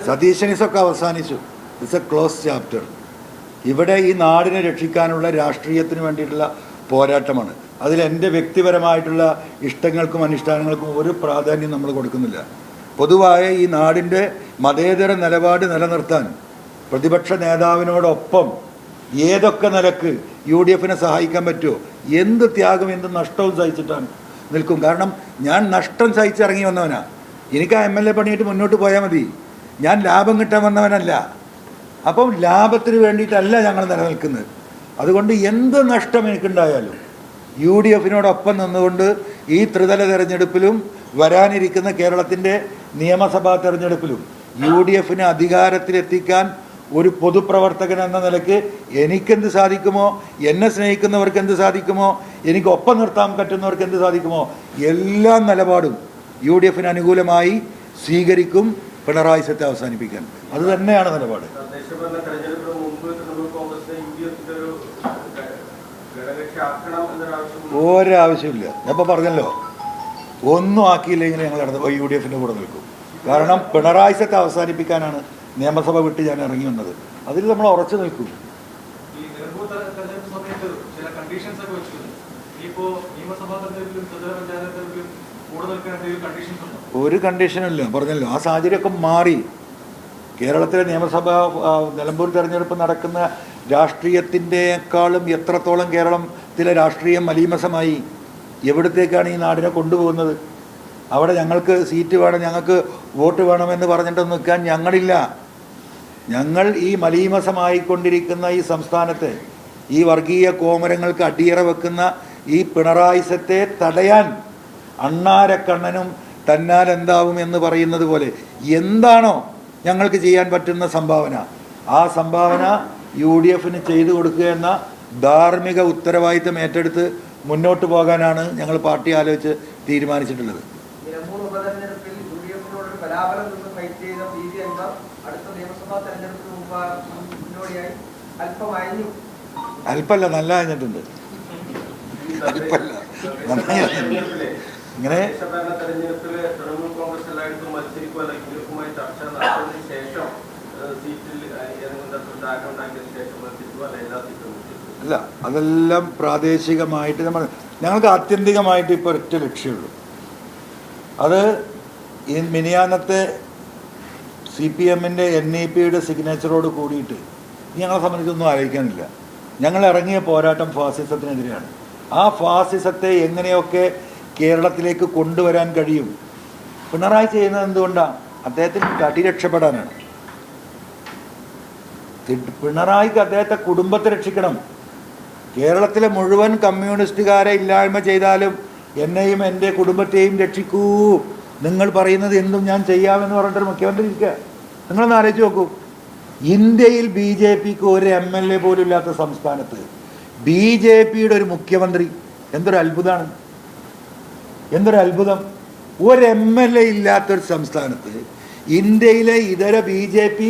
സതീശനിസമൊക്കെ അവസാനിച്ചു. It's A close chapter. ഇവിടെ ഈ നാടിനെ രക്ഷിക്കാനുള്ള രാഷ്ട്രീയത്തിന് വേണ്ടിയിട്ടുള്ള പോരാട്ടമാണ്. അതിൽ എൻ്റെ വ്യക്തിപരമായിട്ടുള്ള ഇഷ്ടങ്ങൾക്കും അനുഷ്ഠാനങ്ങൾക്കും ഒരു പ്രാധാന്യം നമ്മൾ കൊടുക്കുന്നില്ല. പൊതുവായ ഈ നാടിൻ്റെ മതേതര നിലപാട് നിലനിർത്താൻ പ്രതിപക്ഷ നേതാവിനോടൊപ്പം ഏതൊക്കെ നിലക്ക് UDF-നെ സഹായിക്കാൻ പറ്റുമോ, എന്ത് ത്യാഗം എന്ത് നഷ്ടവും സഹിച്ചിട്ടാണ് നിൽക്കും. കാരണം ഞാൻ നഷ്ടം സഹിച്ചിറങ്ങി വന്നവനാണ്. എനിക്ക് ആ MLA പണിയിട്ട് മുന്നോട്ട് പോയാൽ മതി. ഞാൻ ലാഭം കിട്ടാൻ വന്നവനല്ല. അപ്പം ലാഭത്തിന് വേണ്ടിയിട്ടല്ല ഞങ്ങൾ നിലനിൽക്കുന്നത്. അതുകൊണ്ട് എന്ത് നഷ്ടം എനിക്കുണ്ടായാലും UDF-നോടൊപ്പം നിന്നുകൊണ്ട് ഈ ത്രിതല തെരഞ്ഞെടുപ്പിലും വരാനിരിക്കുന്ന കേരളത്തിൻ്റെ നിയമസഭാ തെരഞ്ഞെടുപ്പിലും UDF-നെ അധികാരത്തിലെത്തിക്കാൻ ഒരു പൊതുപ്രവർത്തകൻ എന്ന നിലയ്ക്ക് എനിക്കെന്ത് സാധിക്കുമോ, എന്നെ സ്നേഹിക്കുന്നവർക്ക് എന്ത് സാധിക്കുമോ, എനിക്കൊപ്പം നിർത്താൻ പറ്റുന്നവർക്ക് എന്ത് സാധിക്കുമോ, എല്ലാ നിലപാടും UDF-ന് അനുകൂലമായി സ്വീകരിക്കും. പിണറായി സത്തെ അവസാനിപ്പിക്കാൻ അത് തന്നെയാണ് നിലപാട്. ഒരാവശ്യമില്ല. ഞാനിപ്പോൾ പറഞ്ഞല്ലോ, ഒന്നും ആക്കിയില്ലെങ്കിൽ ഞങ്ങൾ UDF-ൻ്റെ കൂടെ നിൽക്കും. കാരണം പിണറായി സത്തെ അവസാനിപ്പിക്കാനാണ് നിയമസഭ വിട്ട് ഞാൻ ഇറങ്ങി വന്നത്. അതിൽ നമ്മൾ ഉറച്ചു നിൽക്കും. ഒരു കണ്ടീഷനില്ല. പറഞ്ഞല്ലോ, ആ സാഹചര്യമൊക്കെ മാറി. കേരളത്തിലെ നിയമസഭ നിലമ്പൂർ തെരഞ്ഞെടുപ്പ് നടക്കുന്ന രാഷ്ട്രീയത്തിൻ്റെക്കാളും എത്രത്തോളം കേരളത്തിലെ രാഷ്ട്രീയം മലീമസമായി. എവിടത്തേക്കാണ് ഈ നാടിനെ കൊണ്ടുപോകുന്നത്? അവിടെ ഞങ്ങൾക്ക് സീറ്റ് വേണം, ഞങ്ങൾക്ക് വോട്ട് വേണമെന്ന് പറഞ്ഞിട്ടൊന്നും നിൽക്കാൻ ഞങ്ങളില്ല. ഞങ്ങൾ ഈ മലീമസമായിക്കൊണ്ടിരിക്കുന്ന ഈ സംസ്ഥാനത്തെ ഈ വർഗീയ കോമരങ്ങൾക്ക് അടിയറ വെക്കുന്ന ഈ പിണറായി സത്തെ തടയാൻ അണ്ണാരക്കണ്ണനും തന്നാൽ എന്താവും എന്ന് പറയുന്നത് പോലെ എന്താണോ ഞങ്ങൾക്ക് ചെയ്യാൻ പറ്റുന്ന സംഭാവന, ആ സംഭാവന UDF-ന് ചെയ്തു കൊടുക്കുക എന്ന ധാർമ്മിക ഉത്തരവാദിത്തം ഏറ്റെടുത്ത് മുന്നോട്ട് പോകാനാണ് ഞങ്ങൾ പാർട്ടി ആലോചിച്ച് തീരുമാനിച്ചിട്ടുള്ളത്. അല്പല്ല, നല്ല കഴിഞ്ഞിട്ടുണ്ട്. അല്പല്ല, നന്നായി ഇങ്ങനെ അല്ല, അതെല്ലാം പ്രാദേശികമായിട്ട് ഞങ്ങൾക്ക് ആത്യന്തികമായിട്ട് ഇപ്പോൾ ഒറ്റ ലക്ഷ്യമുള്ളൂ. അത് ഈ മിനിയാന്നത്തെ CPM-ൻ്റെ NEP-യുടെ സിഗ്നേച്ചറോട് കൂടിയിട്ട് ഞങ്ങളെ സംബന്ധിച്ചൊന്നും ആലോചിക്കാനില്ല. ഞങ്ങൾ ഇറങ്ങിയ പോരാട്ടം ഫാസിസത്തിനെതിരെയാണ്. ആ ഫാസിസത്തെ എങ്ങനെയൊക്കെ കേരളത്തിലേക്ക് കൊണ്ടുവരാൻ കഴിയും. പിണറായി ചെയ്യുന്നത് എന്തുകൊണ്ടാണ്? അദ്ദേഹത്തിന് തടി രക്ഷപ്പെടാനാണ്. പിണറായിക്ക് അദ്ദേഹത്തെ കുടുംബത്തെ രക്ഷിക്കണം. കേരളത്തിലെ മുഴുവൻ കമ്മ്യൂണിസ്റ്റുകാരെ ഇല്ലായ്മ ചെയ്താലും എന്നെയും എൻ്റെ കുടുംബത്തെയും രക്ഷിക്കൂ, നിങ്ങൾ പറയുന്നത് എന്തും ഞാൻ ചെയ്യാമെന്ന് പറഞ്ഞിട്ടൊരു മുഖ്യമന്ത്രി ഇരിക്കുക. നിങ്ങളൊന്ന് ആലോചിച്ച് നോക്കൂ. ഇന്ത്യയിൽ BJP-ക്ക് ഒരു MLA പോലും ഇല്ലാത്ത സംസ്ഥാനത്ത് BJP-യുടെ ഒരു മുഖ്യമന്ത്രി. എന്തൊരു അത്ഭുതമാണ്, എന്തൊരു അത്ഭുതം. ഒരു MLA ഇല്ലാത്തൊരു സംസ്ഥാനത്ത് ഇന്ത്യയിലെ ഇതര BJP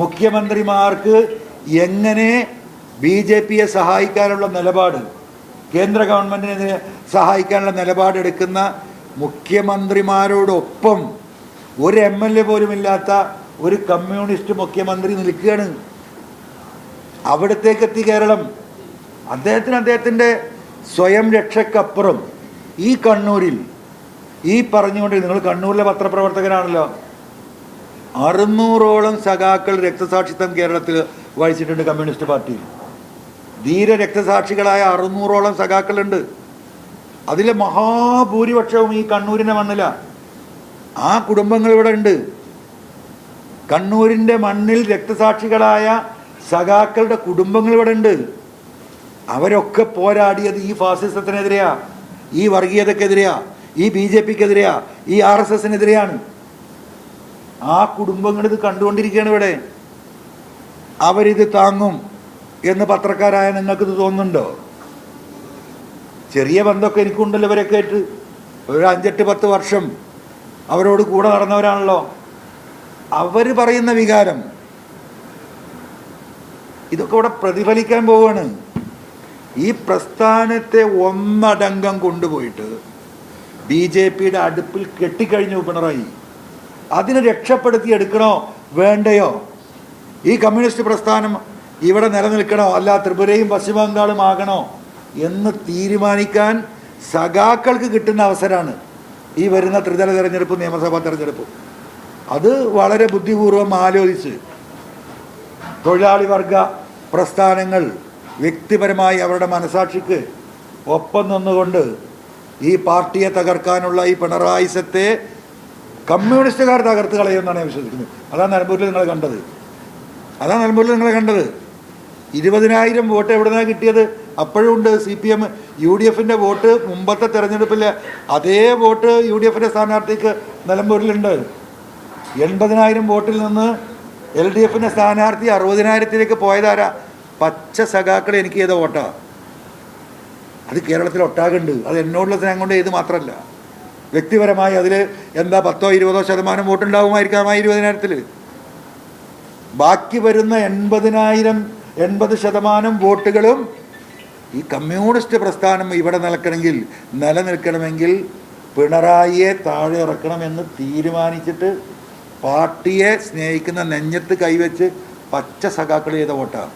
മുഖ്യമന്ത്രിമാർക്ക് എങ്ങനെ BJP-യെ സഹായിക്കാനുള്ള നിലപാട്, കേന്ദ്ര ഗവൺമെൻറ്റിനെ സഹായിക്കാനുള്ള നിലപാടെടുക്കുന്ന മുഖ്യമന്ത്രിമാരോടൊപ്പം ഒരു MLA പോലും ഇല്ലാത്ത ഒരു കമ്മ്യൂണിസ്റ്റ് മുഖ്യമന്ത്രി നിൽക്കുകയാണ്. അവിടത്തേക്കെത്തി കേരളം. അദ്ദേഹത്തിൻ്റെ സ്വയം രക്ഷക്കപ്പുറം ഈ കണ്ണൂരിൽ ഈ പറഞ്ഞുകൊണ്ട്, നിങ്ങൾ കണ്ണൂരിലെ പത്രപ്രവർത്തകനാണല്ലോ, 600ഓളം സഖാക്കൾ രക്തസാക്ഷിത്വം കേരളത്തിൽ വഹിച്ചിട്ടുണ്ട്. കമ്മ്യൂണിസ്റ്റ് പാർട്ടിയിൽ ധീര രക്തസാക്ഷികളായ 600ഓളം സഖാക്കളുണ്ട്. അതിലെ മഹാഭൂരിപക്ഷവും ഈ കണ്ണൂരിൻ്റെ മണ്ണിലാണ്. ആ കുടുംബങ്ങൾ ഇവിടെ ഉണ്ട്. കണ്ണൂരിൻ്റെ മണ്ണിൽ രക്തസാക്ഷികളായ സഖാക്കളുടെ കുടുംബങ്ങൾ ഇവിടെ ഉണ്ട്. അവരൊക്കെ പോരാടിയത് ഈ ഫാസിസത്തിനെതിരെയാ, ഈ വർഗീയതക്കെതിരെയാ, ഈ BJP-ക്കെതിരെയാ, ഈ RSS-നെതിരെയാണ്. ആ കുടുംബങ്ങൾ ഇത് കണ്ടുകൊണ്ടിരിക്കുകയാണ് ഇവിടെ. അവരിത് താങ്ങും എന്ന് പത്രക്കാരായ നിങ്ങൾക്കിത് തോന്നുന്നുണ്ടോ? ചെറിയ ബന്ധമൊക്കെ എനിക്കുണ്ടല്ലോ ഇവരൊക്കെ ആയിട്ട്. ഒരു 5-8-10 വർഷം അവരോട് കൂടെ നടന്നവരാണല്ലോ. അവർ പറയുന്ന വികാരം ഇതൊക്കെ ഇവിടെ പ്രതിഫലിക്കാൻ പോവുകയാണ്. ഈ പ്രസ്ഥാനത്തെ ഒന്നടങ്കം കൊണ്ടുപോയിട്ട് BJP-യുടെ അടുപ്പിൽ കെട്ടിക്കഴിഞ്ഞു പിണറായി. അതിനെ രക്ഷപ്പെടുത്തിയെടുക്കണോ വേണ്ടയോ? ഈ കമ്മ്യൂണിസ്റ്റ് പ്രസ്ഥാനം ഇവിടെ നിലനിൽക്കണോ അല്ല ത്രിപുരയും പശ്ചിമ ബംഗാളും ആകണോ എന്ന് തീരുമാനിക്കാൻ സഖാക്കൾക്ക് കിട്ടുന്ന അവസരമാണ് ഈ വരുന്ന ത്രിതല തെരഞ്ഞെടുപ്പ്, നിയമസഭാ തെരഞ്ഞെടുപ്പ്. അത് വളരെ ബുദ്ധിപൂർവം ആലോചിച്ച് തൊഴിലാളി വർഗ പ്രസ്ഥാനങ്ങൾ വ്യക്തിപരമായി അവരുടെ മനസാക്ഷിക്ക് ഒപ്പം നിന്നുകൊണ്ട് ഈ പാർട്ടിയെ തകർക്കാനുള്ള ഈ പിണറായിസത്തെ കമ്മ്യൂണിസ്റ്റുകാർ തകർത്ത് കളയുമെന്നാണ് ഞാൻ വിശ്വസിക്കുന്നത്. അതാണ് നിലമ്പൂരിൽ നിങ്ങൾ കണ്ടത്. 20,000 വോട്ട് എവിടെ നിന്നാണ് കിട്ടിയത്? അപ്പോഴും ഉണ്ട് CPM UDFിൻ്റെ വോട്ട്. മുമ്പത്തെ തെരഞ്ഞെടുപ്പിൽ അതേ വോട്ട് UDFിൻ്റെ സ്ഥാനാർത്ഥിക്ക് നിലമ്പൂരിലുണ്ട്. 80,000 വോട്ടിൽ നിന്ന് LDFിൻ്റെ സ്ഥാനാർത്ഥി 60,000-ലേക്ക് പോയതാരാ? പച്ച സഖാക്കൾ എനിക്ക് ചെയ്ത വോട്ടാണ്. അത് കേരളത്തിൽ ഒട്ടാകുണ്ട്. അത് എന്നോടുള്ള സ്നേഹം കൊണ്ട് ചെയ്ത് മാത്രമല്ല, വ്യക്തിപരമായി അതിൽ എന്താ 10-20% വോട്ടുണ്ടാകുമായിരിക്കാം ആ 20,000-ൽ. ബാക്കി വരുന്ന 80% വോട്ടുകളും ഈ കമ്മ്യൂണിസ്റ്റ് പ്രസ്ഥാനം ഇവിടെ നിലനിൽക്കണമെങ്കിൽ പിണറായിയെ താഴെ ഇറക്കണമെന്ന് തീരുമാനിച്ചിട്ട് പാർട്ടിയെ സ്നേഹിക്കുന്ന നെഞ്ഞത്ത് കൈവച്ച് പച്ച സഖാക്കൾ ചെയ്ത വോട്ടാണ്.